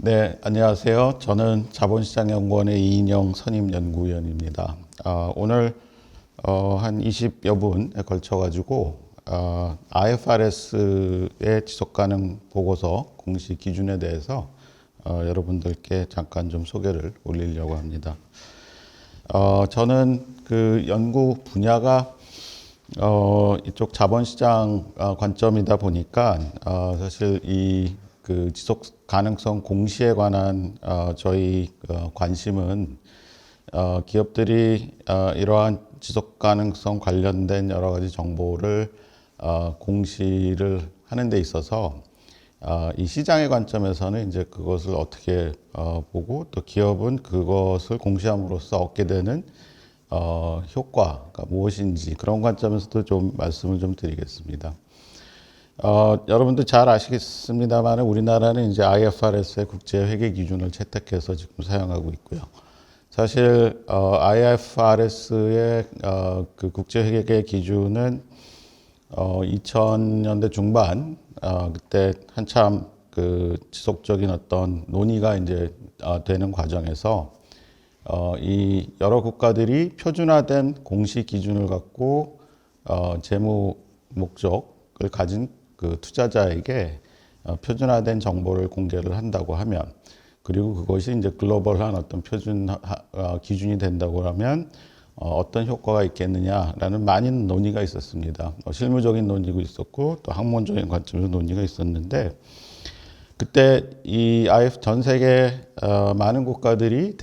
네, 안녕하세요. 저는 자본시장연구원의 이인영 선임연구위원입니다. 오늘 한 20여 분에 걸쳐가지고 IFRS의 지속가능 보고서 공시 기준에 대해서 여러분들께 잠깐 좀 소개를 올리려고 합니다. 저는 그 연구 분야가 이쪽 자본시장 관점이다 보니까 사실 이 그 지속 가능성 공시에 관한 저희 관심은 기업들이 이러한 지속 가능성 관련된 여러 가지 정보를 공시를 하는 데 있어서 이 시장의 관점에서는 이제 그것을 어떻게 보고 또 기업은 그것을 공시함으로써 얻게 되는 효과가 무엇인지 그런 관점에서도 좀 말씀을 좀 드리겠습니다. 여러분들 잘 아시겠습니다만 우리나라는 이제 IFRS의 국제 회계 기준을 채택해서 지금 사용하고 있고요. 사실 IFRS의 그 국제 회계 기준은 2000년대 중반 그때 한참 그 지속적인 어떤 논의가 이제 되는 과정에서 이 여러 국가들이 표준화된 공시 기준을 갖고 재무 목적을 가진 그 투자자에게 표준화된 정보를 공개를 한다고 하면, 그리고 그것이 이제 글로벌한 어떤 표준 기준이 된다고 하면 어떤 효과가 있겠느냐라는 많은 논의가 있었습니다. 실무적인 논의도 있었고 또 학문적인 관점에서 논의가 있었는데, 그때 이 IF 전 세계 많은 국가들이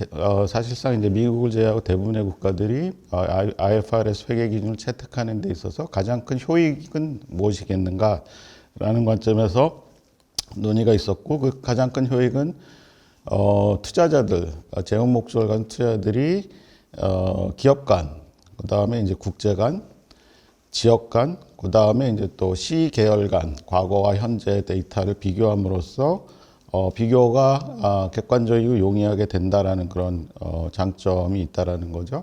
사실상 이제 미국을 제외하고 대부분의 국가들이 IFRS 회계 기준을 채택하는 데 있어서 가장 큰 효익은 무엇이겠는가라는 관점에서 논의가 있었고, 그 가장 큰 효익은 투자자들, 재무 목적을 가진 투자자들이 기업 간, 그 다음에 이제 국제 간, 지역 간, 그 다음에 이제 또 시계열 간 과거와 현재 데이터를 비교함으로써 비교가 객관적이고 용이하게 된다라는 그런 장점이 있다라는 거죠.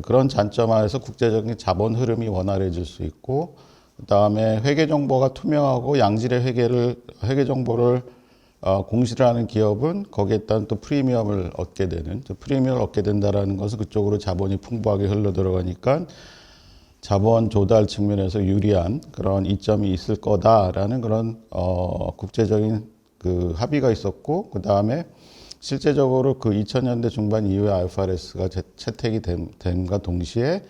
그런 장점 하에서 국제적인 자본 흐름이 원활해질 수 있고, 그 다음에 회계 정보가 투명하고 양질의 회계 정보를 공시를 하는 기업은 거기에 따른 또 프리미엄을 얻게 되는, 프리미엄을 얻게 된다라는 것은 그쪽으로 자본이 풍부하게 흘러 들어가니까 자본 조달 측면에서 유리한 그런 이점이 있을 거다라는 그런 국제적인 그 합의가 있었고, 그 다음에 실제적으로 그 2000년대 중반 이후에 IFRS가 채택이 됨과 동시에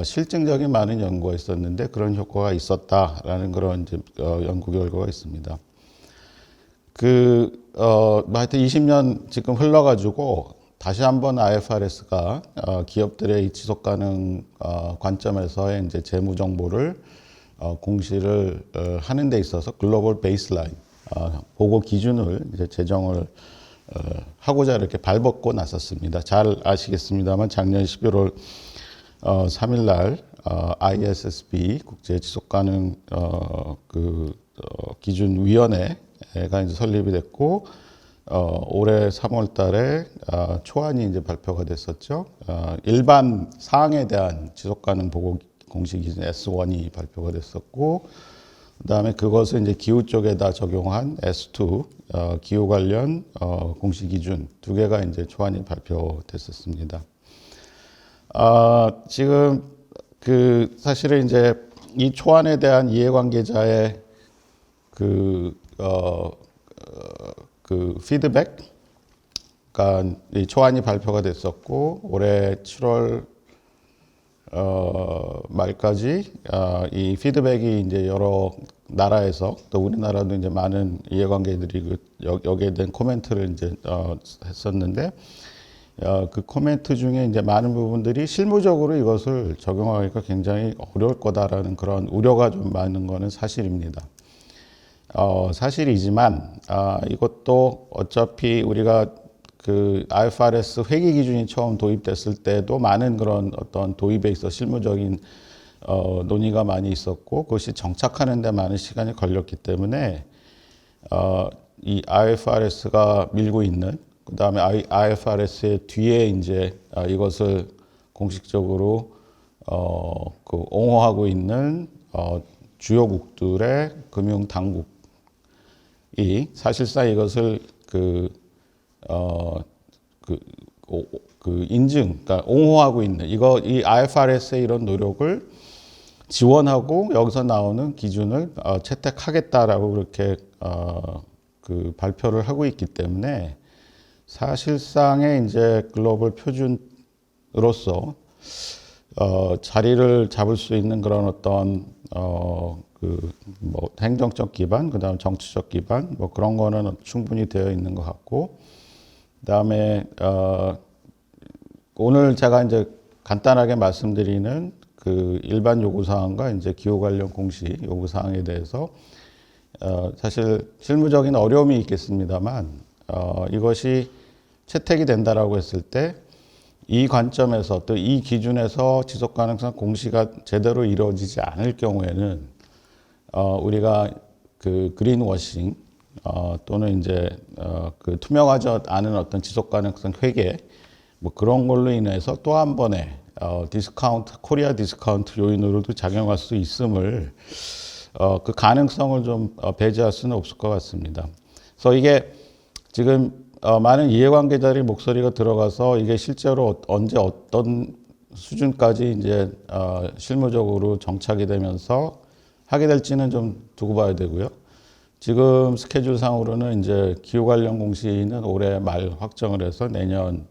실증적인 많은 연구가 있었는데 그런 효과가 있었다라는 그런 이제 연구 결과가 있습니다. 하여튼 20년 지금 흘러가지고 다시 한번 IFRS가 기업들의 지속 가능 관점에서의 이제 재무 정보를 공시를 하는 데 있어서 글로벌 베이스라인 보고 기준을 이제 제정을 하고자 이렇게 발벗고 나섰습니다. 잘 아시겠습니다만 작년 11월 3일 날 ISSB 국제 지속 가능 기준 위원회가 이제 설립이 됐고, 올해 3월 달에 초안이 이제 발표가 됐었죠. 일반 사항에 대한 지속 가능 보고 공시 기준 S1이 발표가 됐었고, 그다음에 그것을 이제 기후 쪽에다 적용한 S2 기후 관련 공시 기준 두 개가 이제 초안이 발표됐었습니다. 지금 그 사실은 이제 이 초안에 대한 이해관계자의 그 피드백, 그러니까 이 초안이 발표가 됐었고 올해 7월 말까지 이 피드백이 이제 여러 나라에서 또 우리나라도 이제 많은 이해관계들이 여기에 대한 코멘트를 이제 했었는데, 그 코멘트 중에 이제 많은 부분들이 실무적으로 이것을 적용하기가 굉장히 어려울 거다라는 그런 우려가 좀 많은 거는 사실입니다. 사실이지만 이것도 어차피 우리가 그 IFRS 회계 기준이 처음 도입됐을 때도 많은 그런 어떤 도입에 있어 실무적인 논의가 많이 있었고, 그것이 정착하는 데 많은 시간이 걸렸기 때문에 이 IFRS가 밀고 있는, 그 다음에 IFRS의 뒤에 이제 이것을 공식적으로 옹호하고 있는 주요국들의 금융 당국이 사실상 이것을 어, 그, 그 인증, 그러니까 옹호하고 있는 이 IFRS의 이런 노력을 지원하고 여기서 나오는 기준을 채택하겠다라고 그렇게 그 발표를 하고 있기 때문에 사실상의 이제 글로벌 표준으로서 자리를 잡을 수 있는 그런 어떤 그 뭐 행정적 기반, 그다음 정치적 기반, 뭐 그런 거는 충분히 되어 있는 것 같고, 그다음에 오늘 제가 이제 간단하게 말씀드리는 그 일반 요구사항과 이제 기후 관련 공시 요구사항에 대해서 사실 실무적인 어려움이 있겠습니다만 이것이 채택이 된다라고 했을 때 이 관점에서 또 이 기준에서 지속 가능성 공시가 제대로 이루어지지 않을 경우에는 우리가 그 그린워싱 또는 이제 그 투명하지 않은 어떤 지속 가능성 회계 뭐 그런 걸로 인해서 또 한 번의 디스카운트 코리아 디스카운트 요인으로도 작용할 수 있음을 그 가능성을 좀 배제할 수는 없을 것 같습니다. 그래서 이게 지금 많은 이해관계자들의 목소리가 들어가서 이게 실제로 언제 어떤 수준까지 이제 실무적으로 정착이 되면서 하게 될지는 좀 두고 봐야 되고요. 지금 스케줄상으로는 이제 기후 관련 공시는 올해 말 확정을 해서 내년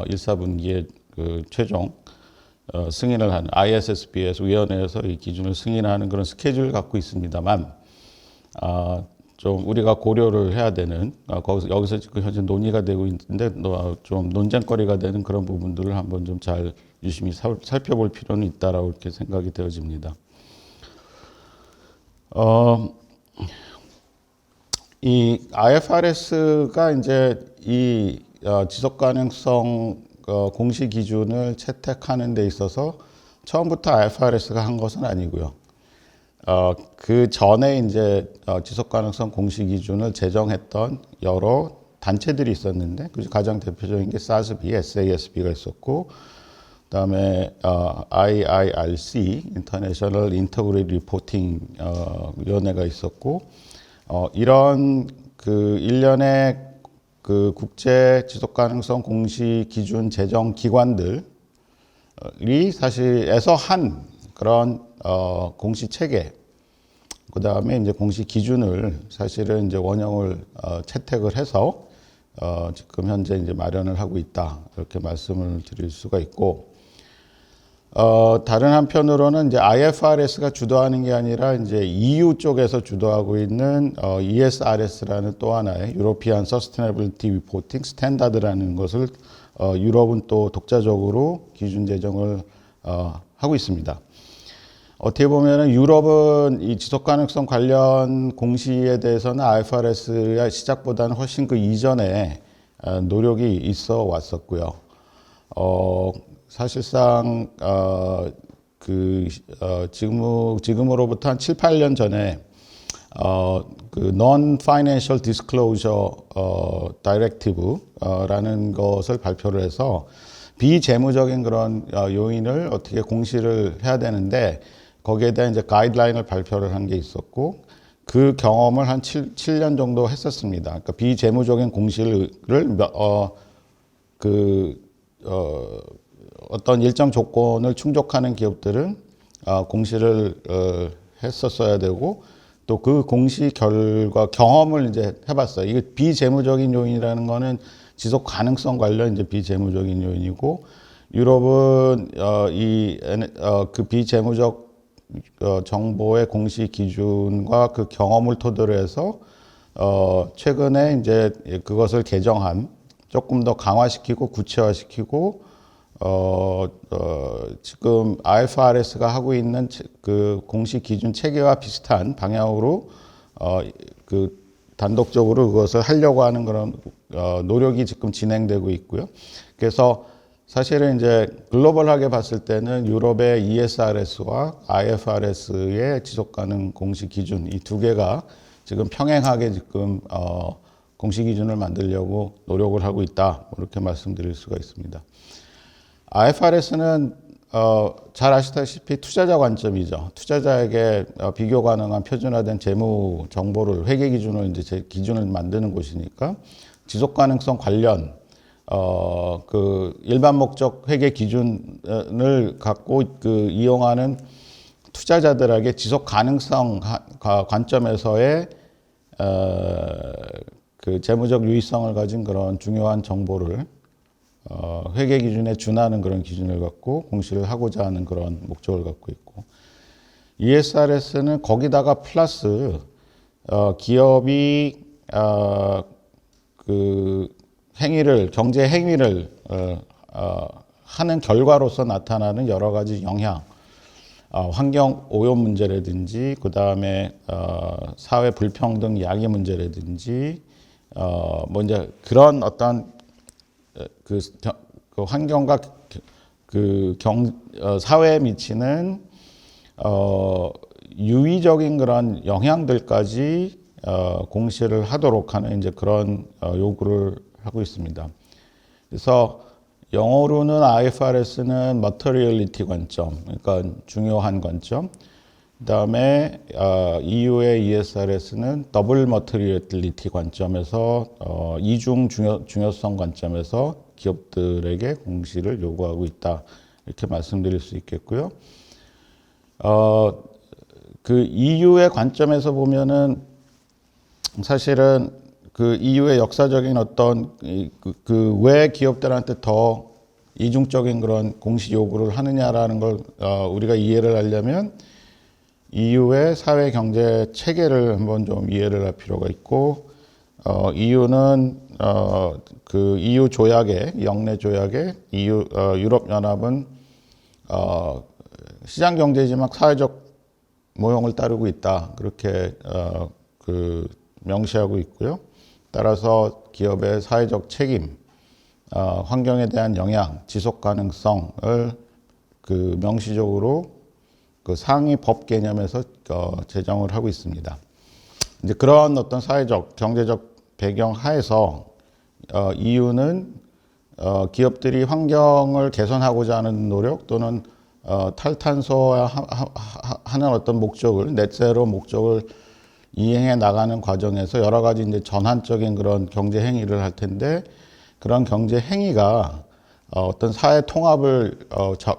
1, 4분기에 그 최종 승인을 하는 ISSB에서 위원회에서 이 기준을 승인하는 그런 스케줄을 갖고 있습니다만 좀 우리가 고려를 해야 되는 여기서 지금 현재 논의가 되고 있는데 좀 논쟁거리가 되는 그런 부분들을 한번 좀 잘 유심히 살펴볼 필요는 있다라고 이렇게 생각이 되어집니다. 이 IFRS가 이제 이 지속 가능성 공시 기준을 채택하는 데 있어서 처음부터 IFRS가 한 것은 아니고요. 그 전에 이제 지속 가능성 공시 기준을 제정했던 여러 단체들이 있었는데 그 가장 대표적인 게 SASB, SASB가 있었고, 그다음에 IIRC, International Integrated Reporting 위원회가 있었고, 이런 그 일련의 그 국제 지속 가능성 공시 기준 제정 기관들이 사실에서 한 그런 공시 체계, 그 다음에 이제 공시 기준을 사실은 이제 원형을 채택을 해서 지금 현재 이제 마련을 하고 있다, 이렇게 말씀을 드릴 수가 있고, 다른 한편으로는 이제 IFRS가 주도하는 게 아니라 이제 EU 쪽에서 주도하고 있는 ESRS라는 또 하나의 European Sustainability Reporting Standard라는 것을 유럽은 또 독자적으로 기준 제정을 하고 있습니다. 어떻게 보면은 유럽은 이 지속 가능성 관련 공시에 대해서는 IFRS의 시작보다는 훨씬 그 이전에 노력이 있어 왔었고요. 사실상 지금으로부터 한 7, 8년 전에 그 Non-Financial Disclosure Directive라는 것을 발표를 해서 비재무적인 그런 요인을 어떻게 공시를 해야 되는데 거기에 대한 이제 가이드라인을 발표를 한 게 있었고, 그 경험을 한 7년 정도 했었습니다. 그러니까 비재무적인 공시를 어떤 일정 조건을 충족하는 기업들은 공시를 했었어야 되고, 또 그 공시 결과 경험을 이제 해봤어요. 이게 비재무적인 요인이라는 거는 지속 가능성 관련 이제 비재무적인 요인이고, 유럽은 그 비재무적 정보의 공시 기준과 그 경험을 토대로 해서 최근에 이제 그것을 개정한, 조금 더 강화시키고 구체화시키고 지금 IFRS가 하고 있는 그 공시 기준 체계와 비슷한 방향으로 그 단독적으로 그것을 하려고 하는 그런 노력이 지금 진행되고 있고요. 그래서 사실은 이제 글로벌하게 봤을 때는 유럽의 ESRS와 IFRS의 지속 가능 공시 기준, 이 두 개가 지금 평행하게 지금 공시 기준을 만들려고 노력을 하고 있다, 이렇게 말씀드릴 수가 있습니다. IFRS는 잘 아시다시피 투자자 관점이죠. 투자자에게 비교 가능한 표준화된 재무 정보를, 회계 기준을 이제 기준을 만드는 곳이니까 지속 가능성 관련 그 일반 목적 회계 기준을 갖고 그 이용하는 투자자들에게 지속 가능성 관점에서의 그 재무적 유의성을 가진 그런 중요한 정보를 회계 기준에 준하는 그런 기준을 갖고 공시를 하고자 하는 그런 목적을 갖고 있고, ESRS는 거기다가 플러스 기업이 그 행위를, 경제 행위를 하는 결과로서 나타나는 여러 가지 영향, 환경 오염 문제라든지, 그 다음에 사회 불평등 야기 문제라든지, 뭐 이제 그런 어떤 그 환경과 그 사회에 미치는 유의적인 그런 영향들까지 공시를 하도록 하는 이제 그런 요구를 하고 있습니다. 그래서 영어로는 IFRS는 materiality 관점, 그러니까 중요한 관점. 그다음에 EU의 ESRS는 double materiality 관점에서 이중 중요성 관점에서 기업들에게 공시를 요구하고 있다, 이렇게 말씀드릴 수 있겠고요. 그 EU의 관점에서 보면은 사실은 그 EU의 역사적인 어떤 그 왜 기업들한테 더 이중적인 그런 공시 요구를 하느냐라는 걸 우리가 이해를 하려면 EU의 사회 경제 체계를 한번 좀 이해를 할 필요가 있고, EU는 그 EU 조약에, 영내 조약에 유럽 연합은 시장 경제지만 사회적 모형을 따르고 있다, 그렇게 그 명시하고 있고요. 따라서 기업의 사회적 책임, 환경에 대한 영향, 지속 가능성을 그 명시적으로 그 상위 법 개념에서 제정을 하고 있습니다. 이제 그런 어떤 사회적, 경제적 배경 하에서 EU는 기업들이 환경을 개선하고자 하는 노력 또는 탈탄소화하는 어떤 목적을, 넷제로 목적을 이행해 나가는 과정에서 여러 가지 이제 전환적인 그런 경제 행위를 할 텐데, 그런 경제 행위가 어떤 사회 통합을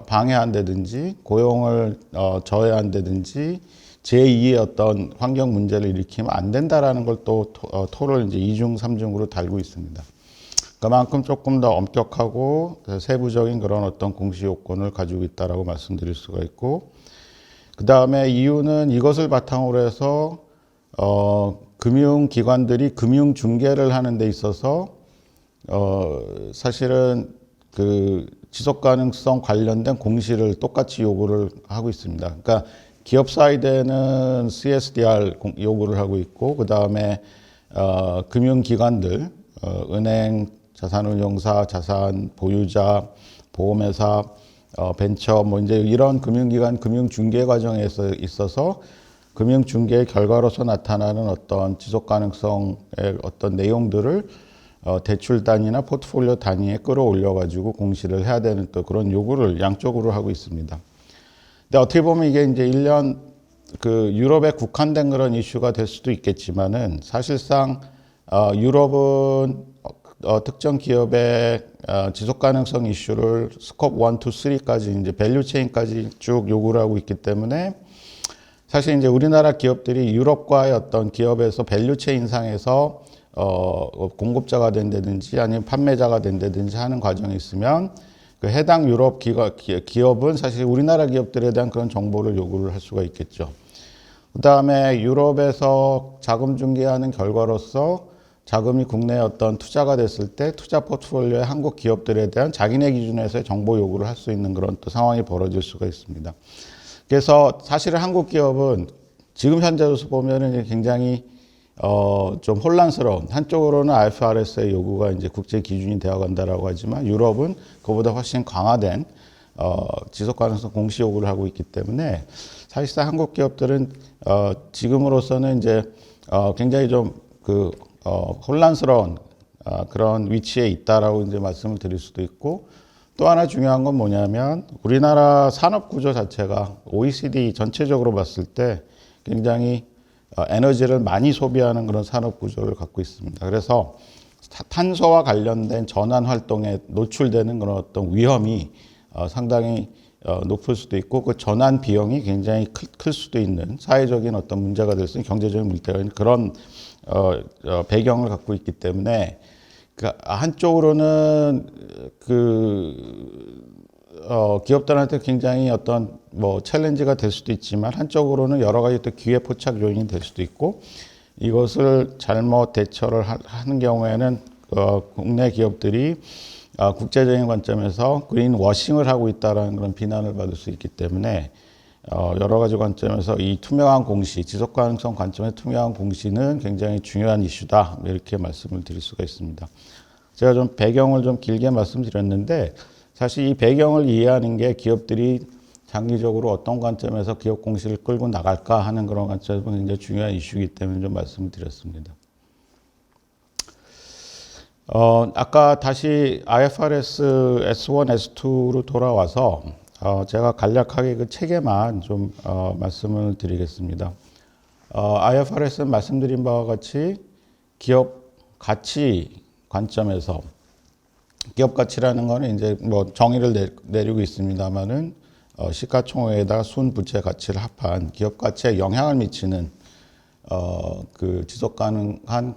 방해한다든지, 고용을 저해한다든지, 제2의 어떤 환경 문제를 일으키면 안 된다라는 걸 또 토를 이제 2중, 3중으로 달고 있습니다. 그만큼 조금 더 엄격하고 세부적인 그런 어떤 공시 요건을 가지고 있다라고 말씀드릴 수가 있고, 그 다음에 EU는 이것을 바탕으로 해서 금융기관들이 금융 중개를 하는 데 있어서 사실은 그 지속 가능성 관련된 공시를 똑같이 요구를 하고 있습니다. 그러니까 기업 사이드에는 CSDR 요구를 하고 있고, 그 다음에 금융기관들, 은행, 자산운용사, 자산 보유자, 보험회사, 벤처, 뭐 이제 이런 금융기관 금융중개 과정에 있어서 금융중개의 결과로서 나타나는 어떤 지속 가능성의 어떤 내용들을 대출 단위나 포트폴리오 단위에 끌어올려 가지고 공시를 해야 되는 또 그런 요구를 양쪽으로 하고 있습니다. 근데 어떻게 보면 이게 이제 일련 그 유럽에 국한된 그런 이슈가 될 수도 있겠지만은, 사실상 유럽은 특정 기업의 지속 가능성 이슈를 스콥 1, 2, 3까지 이제 밸류 체인까지 쭉 요구를 하고 있기 때문에, 사실 이제 우리나라 기업들이 유럽과의 어떤 기업에서 밸류 체인 상에서 공급자가 된다든지 아니면 판매자가 된다든지 하는 과정이 있으면, 그 해당 유럽 기업은 사실 우리나라 기업들에 대한 그런 정보를 요구를 할 수가 있겠죠. 그 다음에 유럽에서 자금 중개하는 결과로서 자금이 국내에 어떤 투자가 됐을 때 투자 포트폴리오의 한국 기업들에 대한 자기네 기준에서의 정보 요구를 할 수 있는 그런 또 상황이 벌어질 수가 있습니다. 그래서 사실은 한국 기업은 지금 현재로서 보면은 굉장히 좀 혼란스러운, 한쪽으로는 IFRS의 요구가 이제 국제 기준이 되어 간다라고 하지만, 유럽은 그보다 훨씬 강화된 지속 가능성 공시 요구를 하고 있기 때문에, 사실상 한국 기업들은 지금으로서는 이제 굉장히 좀 그 혼란스러운 그런 위치에 있다라고 이제 말씀을 드릴 수도 있고, 또 하나 중요한 건 뭐냐면, 우리나라 산업 구조 자체가 OECD 전체적으로 봤을 때 굉장히 에너지를 많이 소비하는 그런 산업 구조를 갖고 있습니다. 그래서 탄소와 관련된 전환 활동에 노출되는 그런 어떤 위험이 상당히 높을 수도 있고 그 전환 비용이 굉장히 클 수도 있는 사회적인 어떤 문제가 될 수 있는 경제적인 문제가 있는 그런 배경을 갖고 있기 때문에 그 한쪽으로는 기업들한테 굉장히 어떤 뭐 챌린지가 될 수도 있지만 한쪽으로는 여러 가지 또 기회 포착 요인이 될 수도 있고 이것을 잘못 대처를 하는 경우에는 국내 기업들이 국제적인 관점에서 그린 워싱을 하고 있다라는 그런 비난을 받을 수 있기 때문에 여러 가지 관점에서 이 투명한 공시, 지속 가능성 관점의 투명한 공시는 굉장히 중요한 이슈다 이렇게 말씀을 드릴 수가 있습니다. 제가 좀 배경을 좀 길게 말씀드렸는데 사실 이 배경을 이해하는 게 기업들이 장기적으로 어떤 관점에서 기업 공시를 끌고 나갈까 하는 그런 관점에서 굉장히 중요한 이슈이기 때문에 좀 말씀을 드렸습니다. 아까 다시 IFRS S1, S2로 돌아와서 제가 간략하게 그 체계만 좀 말씀을 드리겠습니다. IFRS는 말씀드린 바와 같이 기업 가치 관점에서 기업 가치라는 거는 이제 뭐 정의를 내리고 있습니다만은 시가총액에다가 순부채 가치를 합한 기업 가치에 영향을 미치는 그 지속 가능한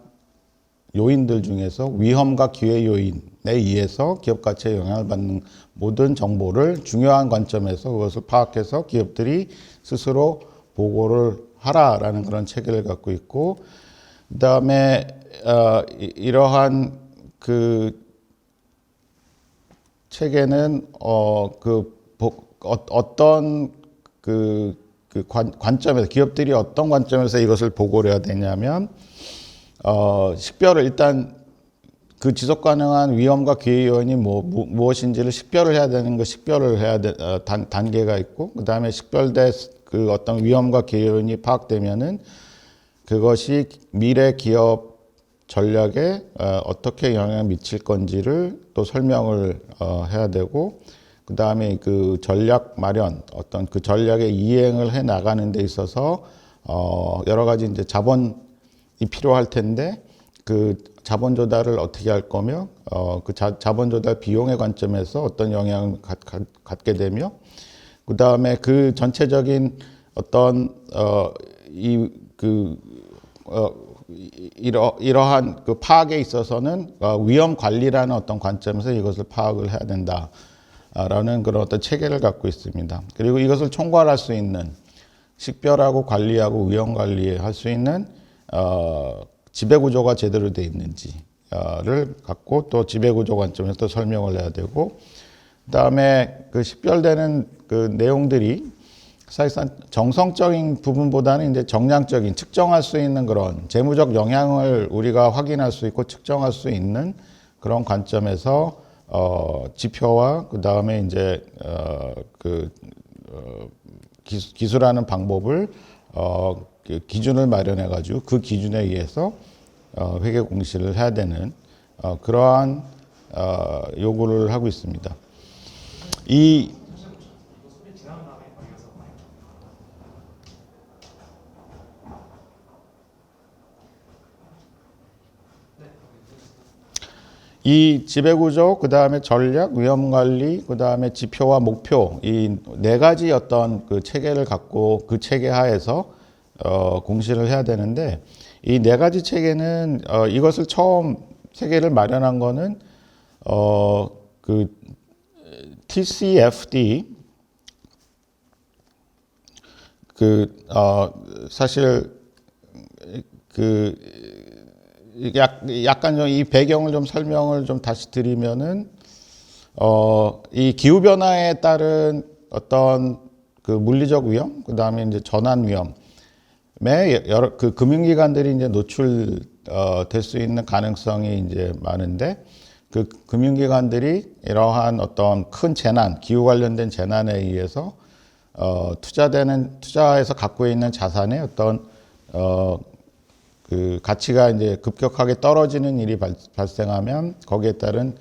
요인들 중에서 위험과 기회 요인에 의해서 기업 가치에 영향을 받는 모든 정보를 중요한 관점에서 그것을 파악해서 기업들이 스스로 보고를 하라라는 그런 체계를 갖고 있고 그다음에 이러한 그 체계는 어떤 관점에서 기업들이 어떤 관점에서 이것을 보고를 해야 되냐면 식별을 일단 그 지속 가능한 위험과 기회 요인이 무엇인지를 식별을 해야 되는 거 식별을 해야 단계가 있고 그다음에 식별된 그 어떤 위험과 기회 요인이 파악되면은 그것이 미래 기업 전략에 어떻게 영향을 미칠 건지를 또 설명을 해야 되고 그 다음에 그 전략 마련 어떤 그 전략의 이행을 해 나가는 데 있어서 여러 가지 이제 자본이 필요할 텐데 그 자본 조달을 어떻게 할 거며 그 자본 조달 비용의 관점에서 어떤 영향을 갖게 되며 그 다음에 그 전체적인 어떤 이러한 그 파악에 있어서는 위험 관리라는 어떤 관점에서 이것을 파악을 해야 된다라는 그런 어떤 체계를 갖고 있습니다. 그리고 이것을 총괄할 수 있는 식별하고 관리하고 위험 관리할 수 있는 지배구조가 제대로 되어 있는지를 갖고 또 지배구조 관점에서 또 설명을 해야 되고 그다음에 그 식별되는 그 내용들이 사실상 정성적인 부분보다는 이제 정량적인 측정할 수 있는 그런 재무적 영향을 우리가 확인할 수 있고 측정할 수 있는 그런 관점에서 지표와 그 다음에 이제 기술하는 방법을 그 기준을 마련해 가지고 그 기준에 의해서 회계 공시를 해야 되는 그러한 요구를 하고 있습니다. 이 지배구조, 그 다음에 전략, 위험관리, 그 다음에 지표와 목표, 이 네 가지 어떤 그 체계를 갖고 그 체계 하에서 공시를 해야 되는데 이 네 가지 체계는 이것을 처음 체계를 마련한 거는 그 TCFD 사실 약간 좀 이 배경을 좀 설명을 좀 다시 드리면은 이 기후 변화에 따른 어떤 그 물리적 위험, 그 다음에 이제 전환 위험에 여러 그 금융기관들이 이제 노출될 수 있는 가능성이 이제 많은데 그 금융기관들이 이러한 어떤 큰 재난, 기후 관련된 재난에 의해서 투자에서 갖고 있는 자산의 어떤 그 가치가 이제 급격하게 떨어지는 일이 발생하면 거기에 따른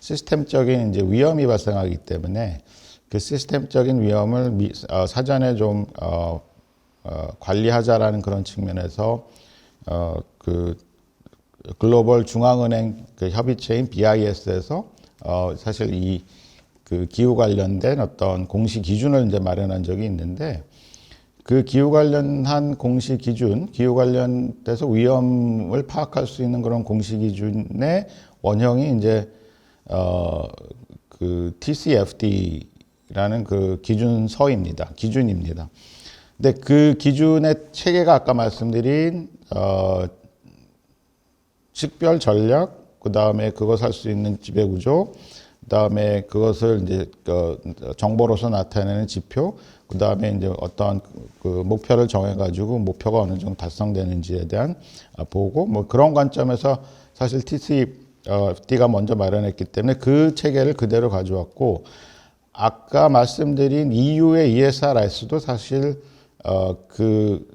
시스템적인 이제 위험이 발생하기 때문에 그 시스템적인 위험을 사전에 좀 관리하자라는 그런 측면에서 글로벌 중앙은행 그 협의체인 BIS에서 사실 이 그 기후 관련된 어떤 공시 기준을 이제 마련한 적이 있는데 그 기후 관련한 공시 기준, 기후 관련돼서 위험을 파악할 수 있는 그런 공시 기준의 원형이 이제 그 TCFD라는 그 기준서입니다. 기준입니다. 근데 그 기준의 체계가 아까 말씀드린 식별 전략, 그 다음에 그것을 할 수 있는 지배 구조, 그 다음에 그것을 이제 정보로서 나타내는 지표, 그 다음에 이제 어떠한 그 목표를 정해가지고 목표가 어느 정도 달성되는지에 대한 보고, 뭐 그런 관점에서 사실 TCFD가 먼저 마련했기 때문에 그 체계를 그대로 가져왔고, 아까 말씀드린 EU의 ESRS도 사실 그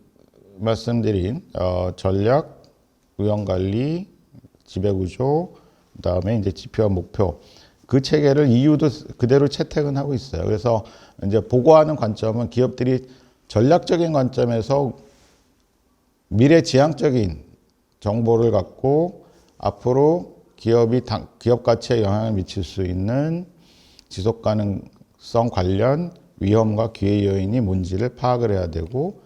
말씀드린 전략, 위험관리, 지배구조, 그다음에 이제 지표와 목표 그 체계를 EU도 그대로 채택은 하고 있어요. 그래서 이제 보고하는 관점은 기업들이 전략적인 관점에서 미래지향적인 정보를 갖고 앞으로 기업 가치에 영향을 미칠 수 있는 지속 가능성 관련 위험과 기회 요인이 뭔지를 파악을 해야 되고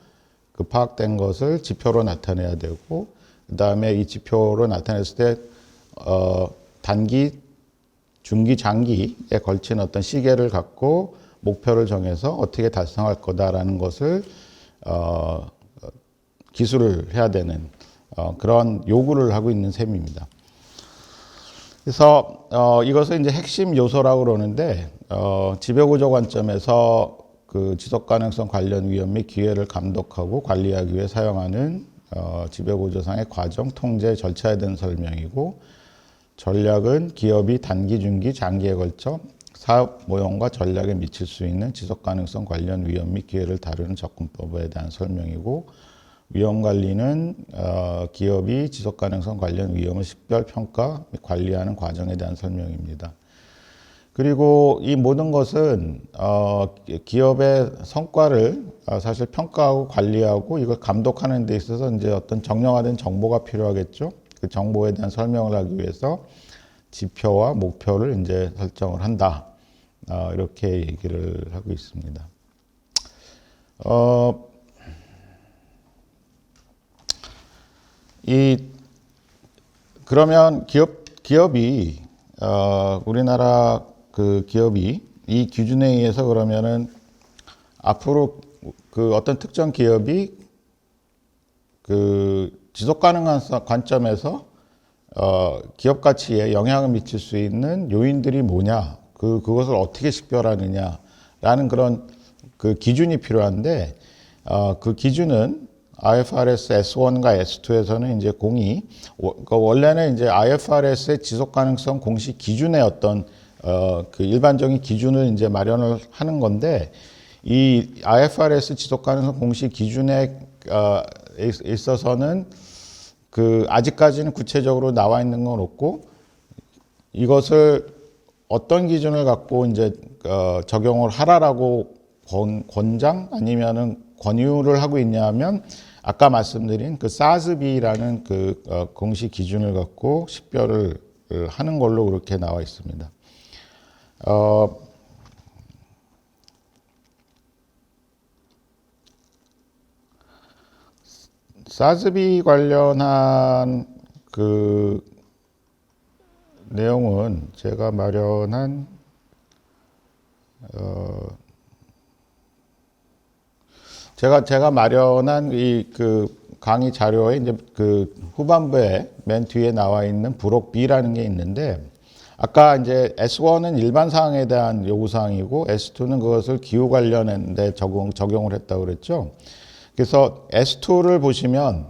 그 파악된 것을 지표로 나타내야 되고 그다음에 이 지표로 나타냈을 때 단기, 중기, 장기에 걸친 어떤 시계를 갖고 목표를 정해서 어떻게 달성할 거다라는 것을 기술을 해야 되는 그런 요구를 하고 있는 셈입니다. 그래서 이것을 이제 핵심 요소라고 그러는데 지배구조 관점에서 그 지속 가능성 관련 위험 및 기회를 감독하고 관리하기 위해 사용하는 지배구조상의 과정, 통제, 절차에 대한 설명이고 전략은 기업이 단기, 중기, 장기에 걸쳐 사업 모형과 전략에 미칠 수 있는 지속 가능성 관련 위험 및 기회를 다루는 접근법에 대한 설명이고 위험 관리는 기업이 지속 가능성 관련 위험을 식별, 평가 및 관리하는 과정에 대한 설명입니다. 그리고 이 모든 것은 기업의 성과를 사실 평가하고 관리하고 이걸 감독하는 데 있어서 이제 어떤 정량화된 정보가 필요하겠죠. 그 정보에 대한 설명을 하기 위해서 지표와 목표를 이제 설정을 한다. 이렇게 얘기를 하고 있습니다. 그러면 기업이 우리나라 그 기업이 이 기준에 의해서 그러면은 앞으로 그 어떤 특정 기업이 그 지속 가능한 관점에서 기업 가치에 영향을 미칠 수 있는 요인들이 뭐냐, 그것을 어떻게 식별하느냐라는 그런 그 기준이 필요한데 그 기준은 IFRS S1과 S2에서는 이제 원래는 이제 IFRS의 지속 가능성 공시 기준의 어떤 그 일반적인 기준을 이제 마련을 하는 건데 이 IFRS 지속 가능성 공시 기준에 있어서는 그 아직까지는 구체적으로 나와 있는 건 없고 이것을 어떤 기준을 갖고 이제 적용을 하라라고 권장 아니면은 권유를 하고 있냐면 아까 말씀드린 그 SASB라는 그 공시 기준을 갖고 식별을 하는 걸로 그렇게 나와 있습니다. SASB 관련한 그 내용은 제가 마련한 제가 마련한 이 그 강의 자료에 이제 그 후반부에 맨 뒤에 나와 있는 부록 B라는 게 있는데 아까 이제 S1은 일반 사항에 대한 요구 사항이고 S2는 그것을 기후 관련인데 적용을 했다고 그랬죠. 그래서 S2를 보시면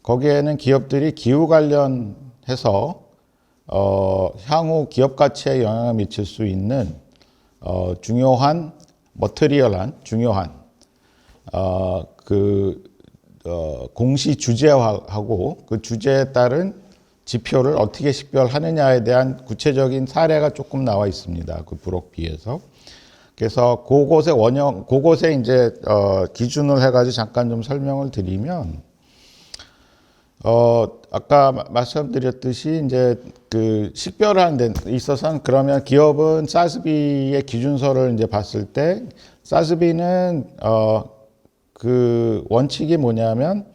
거기에는 기업들이 기후 관련해서 향후 기업 가치에 영향을 미칠 수 있는 중요한 공시 주제화하고 그 주제에 따른 지표를 어떻게 식별하느냐에 대한 구체적인 사례가 조금 나와 있습니다. 그 부록 B에서. 그래서 그곳에 이제 기준을 해가지고 잠깐 좀 설명을 드리면 아까 말씀드렸듯이 이제 그 식별하는 데 있어서는 그러면 기업은 사스비의 기준서를 이제 봤을 때 사스비는 그 원칙이 뭐냐면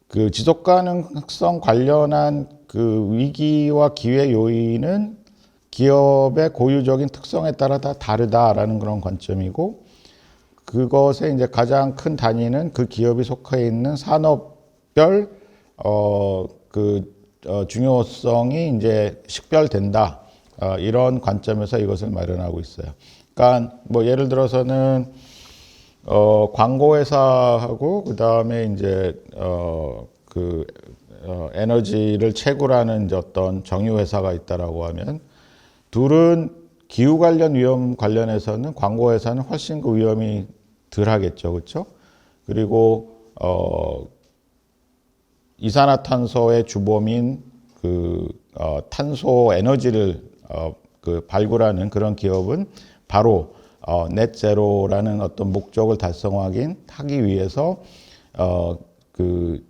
그 지속 가능성 관련한 그 위기와 기회 요인은 기업의 고유적인 특성에 따라 다 다르다라는 그런 관점이고 그것의 이제 가장 큰 단위는 그 기업이 속해 있는 산업별 중요성이 이제 식별된다. 이런 관점에서 이것을 마련하고 있어요. 그러니까 뭐 예를 들어서는 광고회사하고 그 다음에 이제 에너지를 채굴하는 이제 어떤 정유회사가 있다라고 하면 둘은 기후 관련 위험 관련해서는 광고회사는 훨씬 그 위험이 덜 하겠죠, 그렇죠? 그리고 이산화탄소의 주범인 탄소 에너지를 그 발굴하는 그런 기업은 바로 넷제로라는 어떤 목적을 달성하기 위해서 그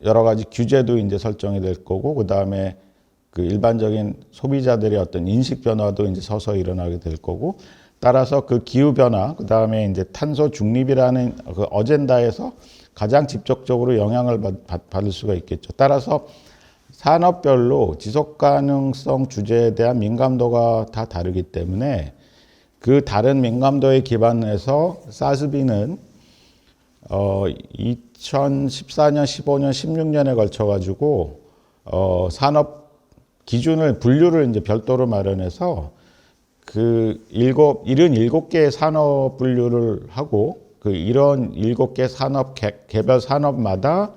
여러 가지 규제도 이제 설정이 될 거고 그 다음에 그 일반적인 소비자들의 어떤 인식 변화도 이제 서서히 일어나게 될 거고 따라서 그 기후 변화 그 다음에 이제 탄소 중립이라는 그 어젠다에서 가장 직접적으로 영향을 받을 수가 있겠죠. 따라서 산업별로 지속 가능성 주제에 대한 민감도가 다 다르기 때문에 그 다른 민감도에 기반해서 사스비는 2014년, 15년, 16년에 걸쳐 가지고 산업 기준을 분류를 이제 별도로 마련해서 그 77개의 산업 분류를 하고 그 이런 7개 산업 개별 산업마다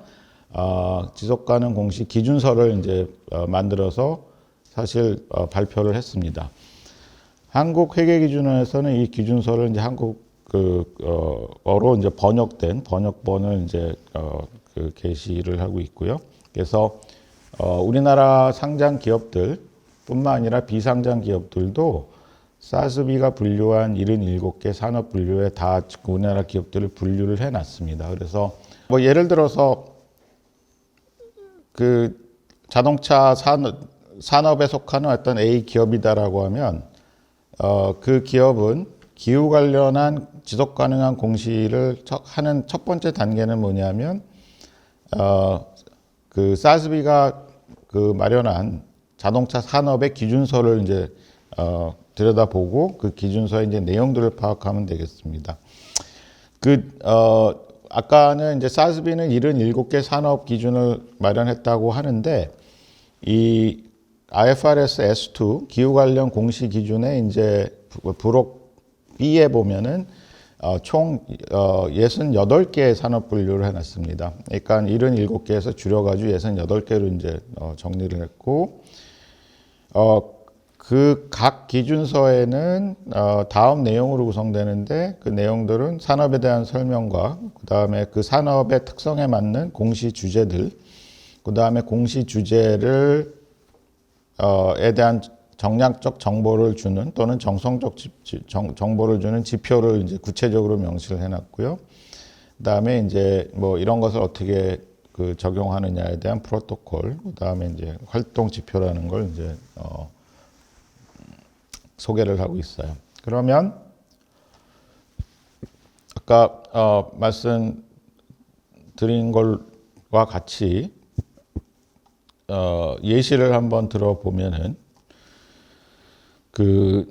지속 가능 공시 기준서를 이제 만들어서 사실 발표를 했습니다. 한국회계기준원에서는 이 기준서를 이제 어로 이제 번역된 번역본을 이제 그 게시를 하고 있고요. 그래서 우리나라 상장 기업들뿐만 아니라 비상장 기업들도 사스비가 분류한 77개 산업 분류에 다 우리나라 기업들을 분류를 해놨습니다. 그래서 뭐 예를 들어서 그 자동차 산업에 속하는 어떤 A 기업이다라고 하면 그 기업은 기후 관련한 지속 가능한 공시를 하는 첫 번째 단계는 뭐냐면 그 사스비가 그 마련한 자동차 산업의 기준서를 이제 들여다보고 그 기준서의 이제 내용들을 파악하면 되겠습니다. 아까는 이제 사스비는 77개 산업 기준을 마련했다고 하는데 이 IFRS S2 기후 관련 공시 기준에 이제 부록 B에 보면은 총 68개의 산업 분류를 해놨습니다. 그러니까 77개에서 줄여가지고 68개로 이제 정리를 했고 그 각 기준서에는 다음 내용으로 구성되는데 그 내용들은 산업에 대한 설명과 그 다음에 그 산업의 특성에 맞는 공시 주제들 그 다음에 공시 주제를 에 대한 정량적 정보를 주는 또는 정성적 정보를 주는 지표를 이제 구체적으로 명시를 해놨고요. 그다음에 이제 뭐 이런 것을 어떻게 그 적용하느냐에 대한 프로토콜, 그다음에 이제 활동 지표라는 걸 이제 소개를 하고 있어요. 그러면 아까 말씀드린 것과 같이 예시를 한번 들어보면은 그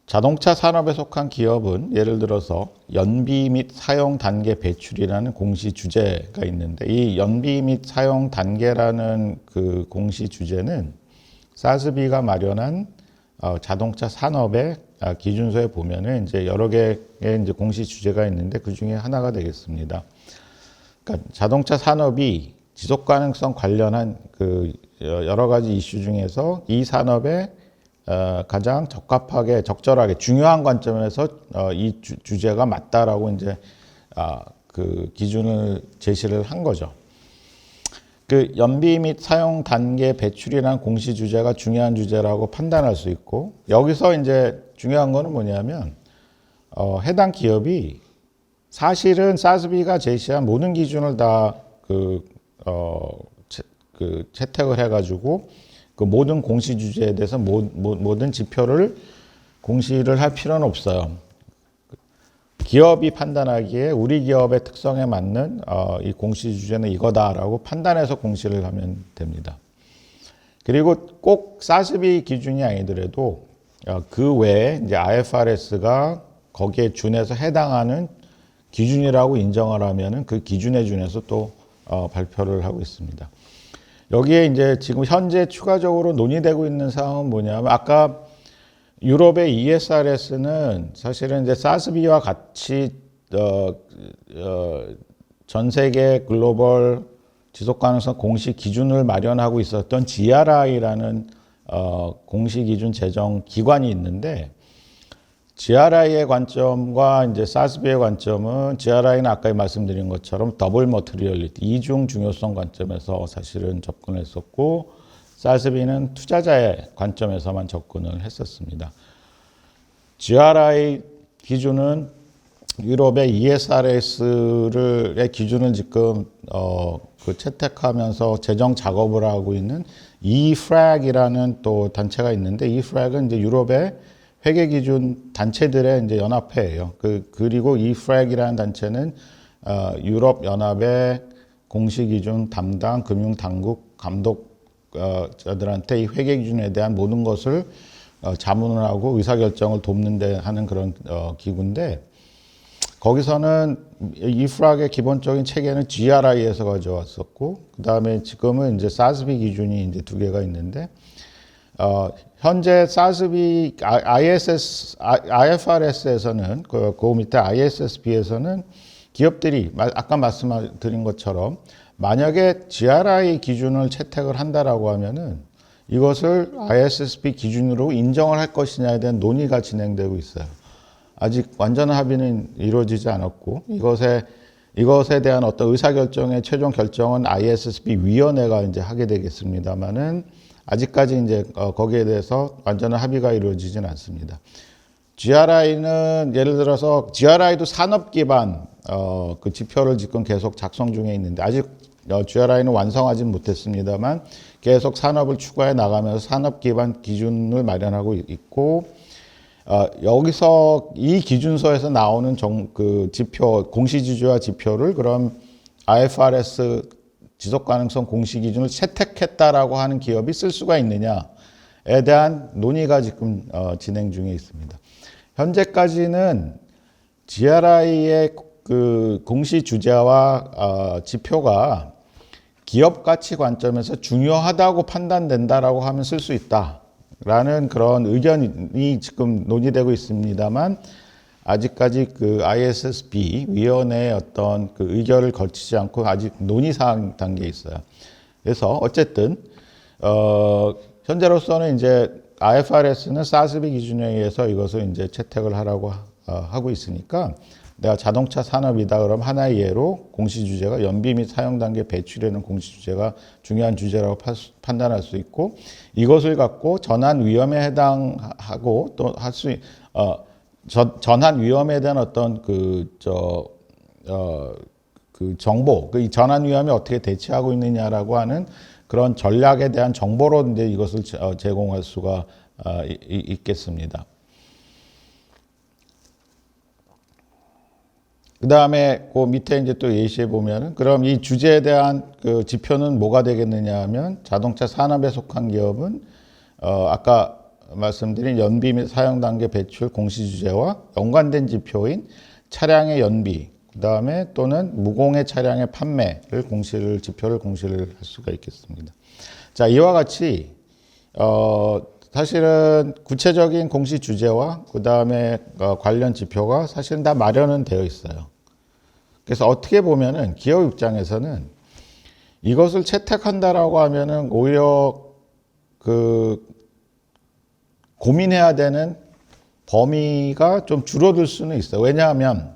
자동차 산업에 속한 기업은 예를 들어서 연비 및 사용 단계 배출이라는 공시 주제가 있는데 이 연비 및 사용 단계라는 그 공시 주제는 사스비가 마련한 자동차 산업의 기준서에 보면은 이제 여러 개의 이제 공시 주제가 있는데 그 중에 하나가 되겠습니다. 그러니까 자동차 산업이 지속 가능성 관련한 그 여러 가지 이슈 중에서 이 산업에 가장 적합하게 적절하게 중요한 관점에서 이 주제가 맞다라고 이제 그 기준을 제시를 한 거죠. 그 연비 및 사용 단계 배출이라는 공시 주제가 중요한 주제라고 판단할 수 있고 여기서 이제 중요한 거는 뭐냐면 해당 기업이 사실은 사스비가 제시한 모든 기준을 다 채택을 해가지고 그 모든 공시 주제에 대해서 모든 지표를 공시를 할 필요는 없어요. 기업이 판단하기에 우리 기업의 특성에 맞는 이 공시 주제는 이거다라고 판단해서 공시를 하면 됩니다. 그리고 꼭 사스비 기준이 아니더라도 그 외에 이제 IFRS가 거기에 준해서 해당하는 기준이라고 인정을 하면은 그 기준에 준해서 또 발표를 하고 있습니다. 여기에 이제 지금 현재 추가적으로 논의되고 있는 사항은 뭐냐면 아까 유럽의 ESRS는 사실은 이제 사스비와 같이 전 세계 글로벌 지속 가능성 공시 기준을 마련하고 있었던 GRI라는 공시 기준 제정 기관이 있는데 GRI의 관점과 이제 사스비의 관점은 GRI는 아까 말씀드린 것처럼 더블 머티리얼리티 이중 중요성 관점에서 사실은 접근했었고 사스비는 투자자의 관점에서만 접근을 했었습니다. GRI 기준은 유럽의 ESRS의 기준을 지금 채택하면서 제정 작업을 하고 있는 EFRAG이라는 또 단체가 있는데 EFRAG은 이제 유럽의 회계 기준 단체들의 이제 연합회예요. 그리고 EFRAG이라는 단체는 유럽 연합의 공시 기준 담당 금융 당국 감독자들한테 이 회계 기준에 대한 모든 것을 자문을 하고 의사결정을 돕는 데 하는 그런 기구인데 거기서는 EFRAG의 기본적인 체계는 GRI에서 가져왔었고 그다음에 지금은 이제 사스비 기준이 이제 두 개가 있는데 현재 사스비 IFRS에서는 그 밑에 ISSB에서는 기업들이 아까 말씀드린 것처럼 만약에 GRI 기준을 채택을 한다라고 하면은 이것을 ISSB 기준으로 인정을 할 것이냐에 대한 논의가 진행되고 있어요. 아직 완전한 합의는 이루어지지 않았고 이것에 대한 어떤 의사결정의 최종 결정은 ISSB 위원회가 이제 하게 되겠습니다만은 아직까지 이제 거기에 대해서 완전한 합의가 이루어지진 않습니다. GRI는 예를 들어서 GRI도 산업 기반 그 지표를 지금 계속 작성 중에 있는데 아직 GRI는 완성하진 못했습니다만 계속 산업을 추가해 나가면서 산업 기반 기준을 마련하고 있고 여기서 이 기준서에서 나오는 그 지표 공시지주와 지표를 그럼 IFRS 지속가능성 공시 기준을 채택했다라고 하는 기업이 쓸 수가 있느냐에 대한 논의가 지금 진행 중에 있습니다. 현재까지는 GRI의 그 공시 주제와 지표가 기업 가치 관점에서 중요하다고 판단된다라고 하면 쓸 수 있다라는 그런 의견이 지금 논의되고 있습니다만 아직까지 그 ISSB 위원회의 어떤 그 의결을 거치지 않고 아직 논의 사항 단계에 있어요. 그래서 어쨌든 현재로서는 이제 IFRS는 사스비 기준에 의해서 이것을 이제 채택을 하라고 하고 있으니까 내가 자동차 산업이다 그럼 하나의 예로 공시 주제가 연비 및 사용 단계 배출에는 공시 주제가 중요한 주제라고 판단할 수 있고 이것을 갖고 전환 위험에 해당하고 또 할 수 전환 위험에 대한 어떤 그 정보, 그 전환 위험에 어떻게 대처하고 있느냐라고 하는 그런 전략에 대한 정보로 이제 이것을 제공할 수가 있겠습니다. 그 다음에 그 밑에 이제 또 예시해 보면은 그럼 이 주제에 대한 그 지표는 뭐가 되겠느냐 하면 자동차 산업에 속한 기업은 아까 말씀드린 연비 및 사용 단계 배출 공시 주제와 연관된 지표인 차량의 연비, 그 다음에 또는 무공해 차량의 판매를 지표를 공시를 할 수가 있겠습니다. 자, 이와 같이 사실은 구체적인 공시 주제와 그 다음에 관련 지표가 사실은 다 마련은 되어 있어요. 그래서 어떻게 보면은 기업 입장에서는 이것을 채택한다라고 하면은 오히려 고민해야 되는 범위가 좀 줄어들 수는 있어요. 왜냐하면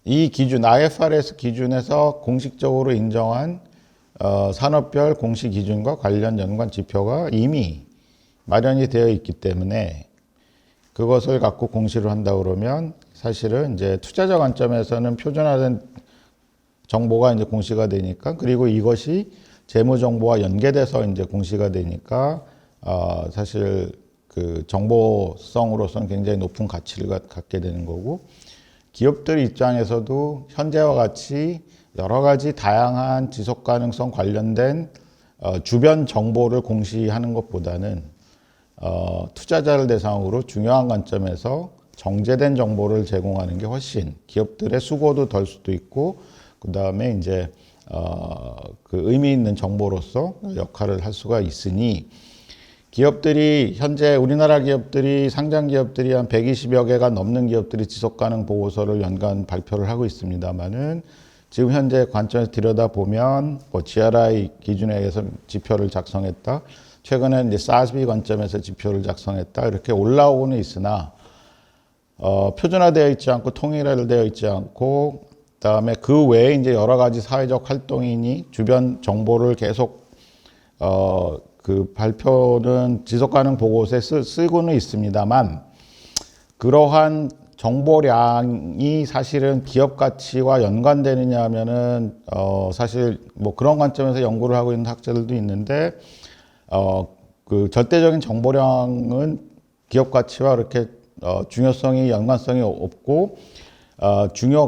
이 기준, IFRS 기준에서 공식적으로 인정한 산업별 공시 기준과 관련 연관 지표가 이미 마련이 되어 있기 때문에 그것을 갖고 공시를 한다 그러면 사실은 이제 투자자 관점에서는 표준화된 정보가 이제 공시가 되니까, 그리고 이것이 재무 정보와 연계돼서 이제 공시가 되니까 사실 그 정보성으로서는 굉장히 높은 가치를 갖게 되는 거고, 기업들 입장에서도 현재와 같이 여러 가지 다양한 지속 가능성 관련된 주변 정보를 공시하는 것보다는 투자자를 대상으로 중요한 관점에서 정제된 정보를 제공하는 게 훨씬 기업들의 수고도 덜 수도 있고, 그 다음에 이제 그 의미 있는 정보로서 역할을 할 수가 있으니, 기업들이 현재 우리나라 기업들이 상장 기업들이 한 120여 개가 넘는 기업들이 지속 가능 보고서를 연간 발표를 하고 있습니다만은, 지금 현재 관점에서 들여다보면 뭐 GRI 기준에 의해서 지표를 작성했다, 최근에 이제 SASB 관점에서 지표를 작성했다, 이렇게 올라오고는 있으나 표준화되어 있지 않고 통일되어 있지 않고, 그다음에 그 외에 이제 여러 가지 사회적 활동이니 주변 정보를 계속 그 발표는 지속 가능 보고서에 쓰고는 있습니다만, 그러한 정보량이 사실은 기업 가치와 연관되느냐 하면은 사실 뭐 그런 관점에서 연구를 하고 있는 학자들도 있는데, 그 절대적인 정보량은 기업 가치와 그렇게 중요성이 연관성이 없고,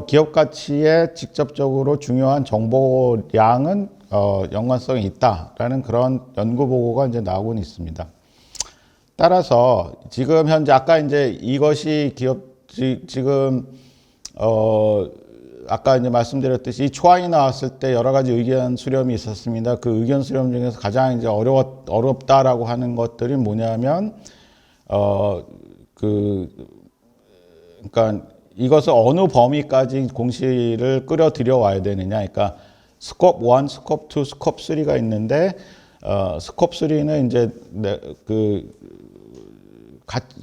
기업 가치에 직접적으로 중요한 정보량은 연관성이 있다라는 그런 연구 보고가 이제 나오고는 있습니다. 따라서 지금 현재 아까 이제 이것이 지금 아까 이제 말씀드렸듯이 이 초안이 나왔을 때 여러 가지 의견 수렴이 있었습니다. 그 의견 수렴 중에서 가장 이제 어렵다라고 하는 것들이 뭐냐면 그러니까 이것을 어느 범위까지 공시를 끌어들여 와야 되느냐. 그러니까 스콥 1, 스콥 2, 스콥 3가 있는데, 스콥 3는 이제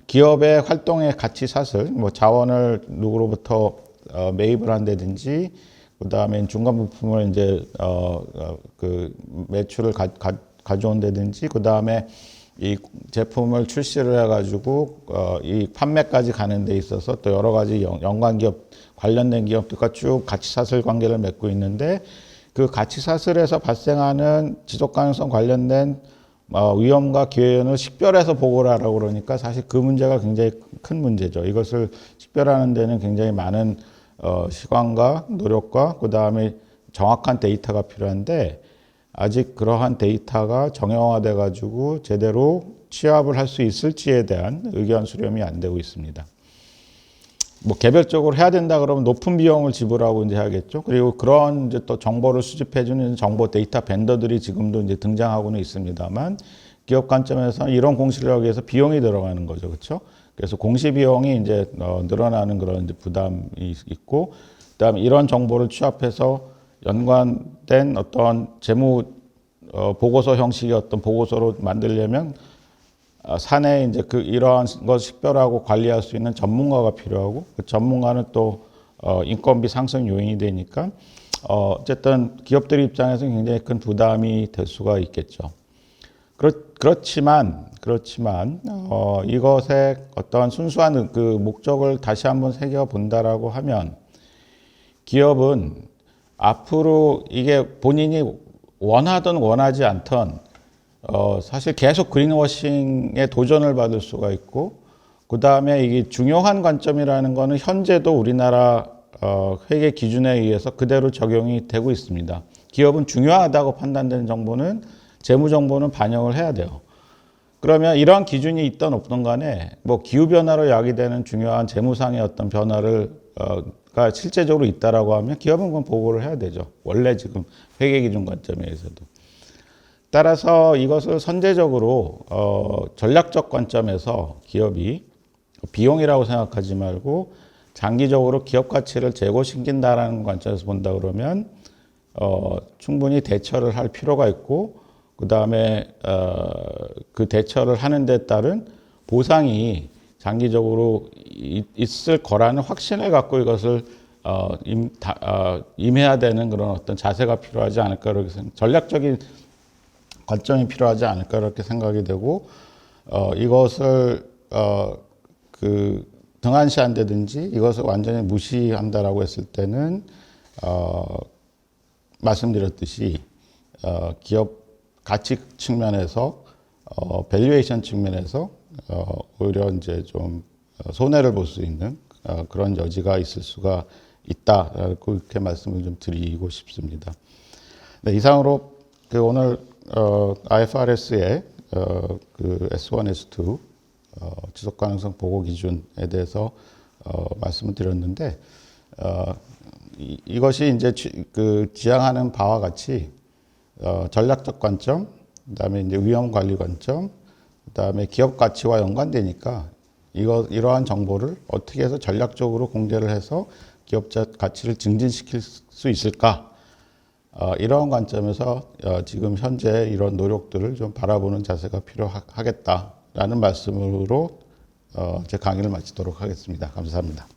기업의 활동의 가치 사슬, 뭐 자원을 누구로부터 매입을 한다든지, 그 다음에 중간 부품을 이제 그 매출을 가져온다든지, 그 다음에 이 제품을 출시를 해가지고 이 판매까지 가는 데 있어서 또 여러 가지 연관 기업, 관련된 기업들과 쭉 가치 사슬 관계를 맺고 있는데, 그 가치 사슬에서 발생하는 지속 가능성 관련된 위험과 기회를 식별해서 보고를 하라고 그러니까 사실 그 문제가 굉장히 큰 문제죠. 이것을 식별하는 데는 굉장히 많은 시간과 노력과 그 다음에 정확한 데이터가 필요한데, 아직 그러한 데이터가 정형화돼 가지고 제대로 취합을 할 수 있을지에 대한 의견 수렴이 안 되고 있습니다. 뭐 개별적으로 해야 된다 그러면 높은 비용을 지불하고 이제 해야겠죠. 그리고 그런 이제 또 정보를 수집해주는 정보 데이터 벤더들이 지금도 이제 등장하고는 있습니다만, 기업 관점에서 이런 공시를 하기 위해서 비용이 들어가는 거죠, 그렇죠? 그래서 공시 비용이 이제 늘어나는 그런 이제 부담이 있고, 그다음에 이런 정보를 취합해서 연관된 어떤 재무 보고서 형식의 어떤 보고서로 만들려면 사내에 이제 이러한 것을 식별하고 관리할 수 있는 전문가가 필요하고, 그 전문가는 또 인건비 상승 요인이 되니까 어쨌든 기업들 입장에서는 굉장히 큰 부담이 될 수가 있겠죠. 그렇지만 이것의 어떤 순수한 그 목적을 다시 한번 새겨본다라고 하면, 기업은 앞으로 이게 본인이 원하든 원하지 않든 사실 계속 그린워싱에 도전을 받을 수가 있고, 그 다음에 이게 중요한 관점이라는 거는 현재도 우리나라 회계 기준에 의해서 그대로 적용이 되고 있습니다. 기업은 중요하다고 판단되는 정보는, 재무 정보는 반영을 해야 돼요. 그러면 이러한 기준이 있든 없든 간에 뭐 기후 변화로 야기되는 중요한 재무상의 어떤 변화를 가 실제적으로 있다라고 하면 기업은 그건 보고를 해야 되죠. 원래 지금 회계 기준 관점에서도. 따라서 이것을 선제적으로 전략적 관점에서 기업이 비용이라고 생각하지 말고 장기적으로 기업 가치를 제고시킨다라는 관점에서 본다 그러면 충분히 대처를 할 필요가 있고, 그 다음에 그 대처를 하는 데 따른 보상이 장기적으로 있을 거라는 확신을 갖고 이것을 임해야 되는 그런 어떤 자세가 필요하지 않을까, 그렇게 전략적인 관점이 필요하지 않을까 그렇게 생각이 되고, 이것을 그 등한시한다든지 이것을 완전히 무시한다라고 했을 때는 말씀드렸듯이 기업 가치 측면에서 밸류에이션 측면에서 오히려 이제 좀 손해를 볼 수 있는 그런 여지가 있을 수가 있다라고 그렇게 말씀을 좀 드리고 싶습니다. 네, 이상으로 그 오늘 IFRS의 그 S1, S2 지속 가능성 보고 기준에 대해서 말씀을 드렸는데 이것이 이제 그 지향하는 바와 같이 전략적 관점, 그다음에 이제 위험 관리 관점, 그다음에 기업 가치와 연관되니까 이러한 정보를 어떻게 해서 전략적으로 공개를 해서 기업 가치를 증진시킬 수 있을까? 이러한 관점에서 지금 현재 이런 노력들을 좀 바라보는 자세가 필요하겠다라는 말씀으로 제 강의를 마치도록 하겠습니다. 감사합니다.